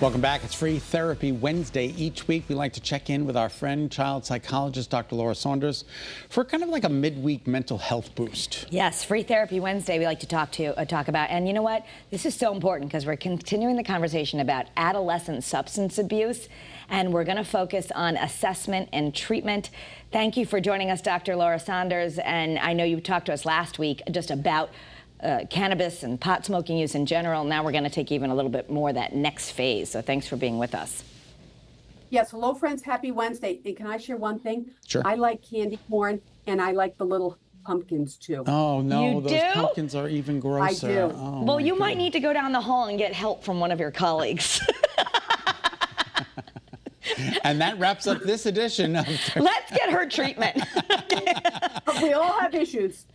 Welcome back. It's Free Therapy Wednesday. Each week we like to check in with our friend, child psychologist, Dr. Saunders, for kind of like a midweek mental health boost. Yes, Free Therapy Wednesday we like to talk about. And you know what? This is so important because we're continuing the conversation about adolescent substance abuse, and we're going to focus on assessment and treatment. Thank you for joining us, Dr. Saunders. And I know you talked to us last week just about cannabis and pot smoking use in general. Now we're going to take even a little bit more that next phase. So thanks for being with us. Yes, hello friends, happy Wednesday. And can I share one thing? Sure. I like candy corn and I like the little pumpkins too. Oh no, You those do? pumpkins are even grosser. I do. Oh, Well, you might goodness. need to go down the hall and get help from one of your colleagues. And that wraps up this edition of Let's get her treatment. We all have issues.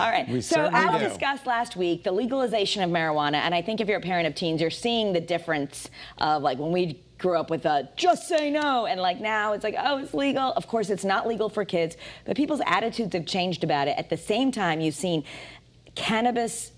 All right. We So certainly as do. discussed last week, the legalization of marijuana, and I think if you're a parent of teens, you're seeing the difference of like when we grew up with a just say no, and like now it's like, oh, it's legal. Of course, it's not legal for kids, but people's attitudes have changed about it. At the same time, you've seen cannabis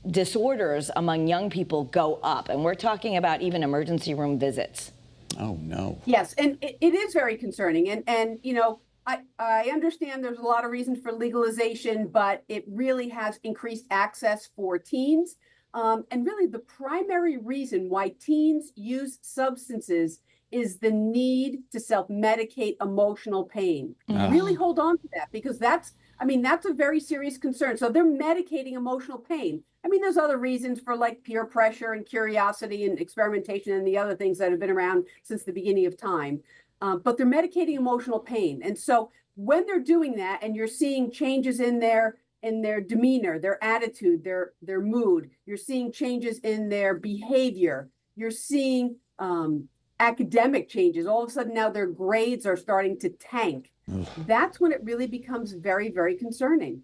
disorders among young people go up, and we're talking about even emergency room visits. Oh no. Yes, and it is very concerning. And you know, I understand there's a lot of reasons for legalization, but it really has increased access for teens. And really the primary reason why teens use substances is the need to self-medicate emotional pain. Really hold on to that, because that's a very serious concern. So they're medicating emotional pain. I mean, there's other reasons for like peer pressure and curiosity and experimentation and the other things that have been around since the beginning of time. But they're medicating emotional pain. And so when they're doing that and you're seeing changes in their demeanor, their attitude, their mood, you're seeing changes in their behavior, you're seeing academic changes. All of a sudden now their grades are starting to tank. That's when it really becomes very, very concerning.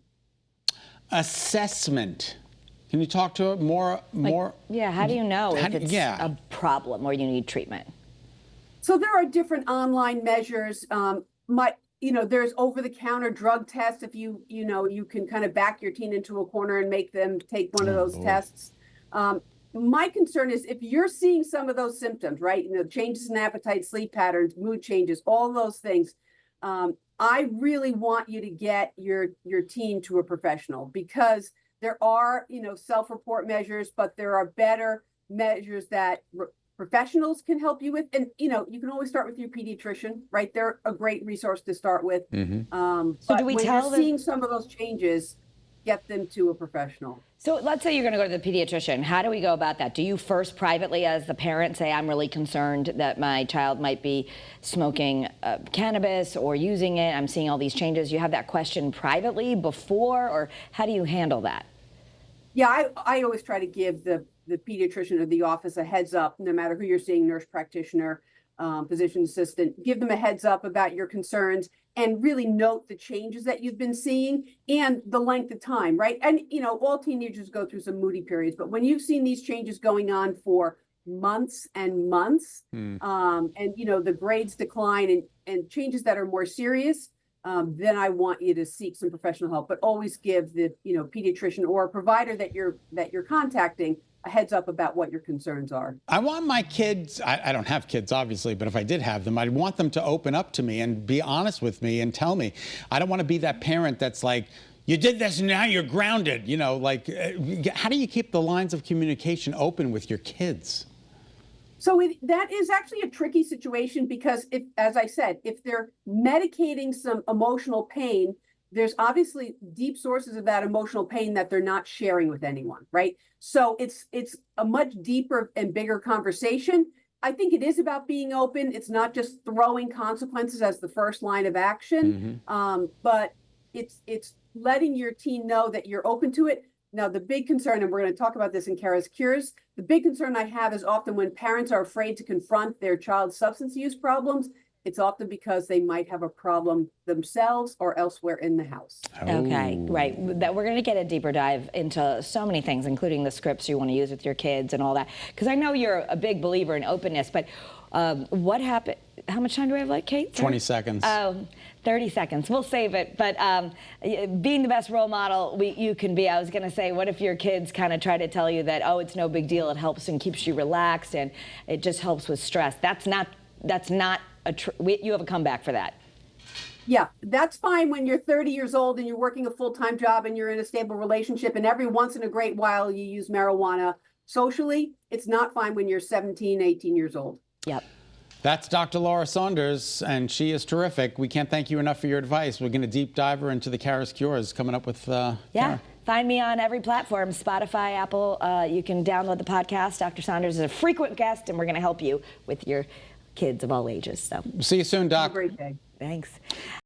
Assessment. Can you talk to it more? Yeah, how do you know if it's yeah. a problem or you need treatment? So there are different online measures. There's over-the-counter drug tests. If you can kind of back your teen into a corner and make them take one of those tests. My concern is if you're seeing some of those symptoms, right? You know, changes in appetite, sleep patterns, mood changes, all those things. I really want you to get your teen to a professional, because there are, self-report measures, but there are better measures that professionals can help you with. And, you can always start with your pediatrician, right? They're a great resource to start with. So but do we when tell you're them- seeing some of those changes, get them to a professional. So let's say you're going to go to the pediatrician. How do we go about that? Do you first privately as the parent say, I'm really concerned that my child might be smoking cannabis or using it, I'm seeing all these changes? You have that question privately before, or how do you handle that? Yeah, I always try to give the pediatrician or the office a heads up, no matter who you're seeing, nurse practitioner, physician assistant, give them a heads up about your concerns and really note the changes that you've been seeing and the length of time, right? And, all teenagers go through some moody periods, but when you've seen these changes going on for months and months, and, the grades decline and changes that are more serious, then I want you to seek some professional help, but always give the, pediatrician or a provider that you're contacting a heads up about what your concerns are. I want my kids, I don't have kids obviously, but if I did have them, I'd want them to open up to me and be honest with me and tell me. I don't want to be that parent that's like, you did this and now you're grounded. How do you keep the lines of communication open with your kids? So that is actually a tricky situation, because as I said, if they're medicating some emotional pain, there's obviously deep sources of that emotional pain that they're not sharing with anyone, right? So it's a much deeper and bigger conversation. I think it is about being open. It's not just throwing consequences as the first line of action, but it's letting your teen know that you're open to it. Now, the big concern, and we're going to talk about this in Kara's Cures, the big concern I have is often when parents are afraid to confront their child's substance use problems, it's often because they might have a problem themselves or elsewhere in the house. Okay, right. That we're going to get a deeper dive into so many things, including the scripts you want to use with your kids and all that. Because I know you're a big believer in openness, but what happened? how much time do we have, like, Kate? 20 seconds. Oh, 30 seconds. We'll save it. But being the best role model you can be, I was going to say, what if your kids kind of try to tell you that, oh, it's no big deal, it helps and keeps you relaxed and it just helps with stress? That's not you have a comeback for that. Yeah, that's fine when you're 30 years old and you're working a full-time job and you're in a stable relationship and every once in a great while you use marijuana socially. It's not fine when you're 17, 18 years old. Yep. That's Dr. Laura Saunders, and she is terrific. We can't thank you enough for your advice. We're going to deep dive her into the Kara's Cures coming up with Yeah. Kara. Find me on every platform, Spotify, Apple. You can download the podcast. Dr. Saunders is a frequent guest, and we're going to help you with your kids of all ages. So See you soon, Doc. Have a great day. thanks.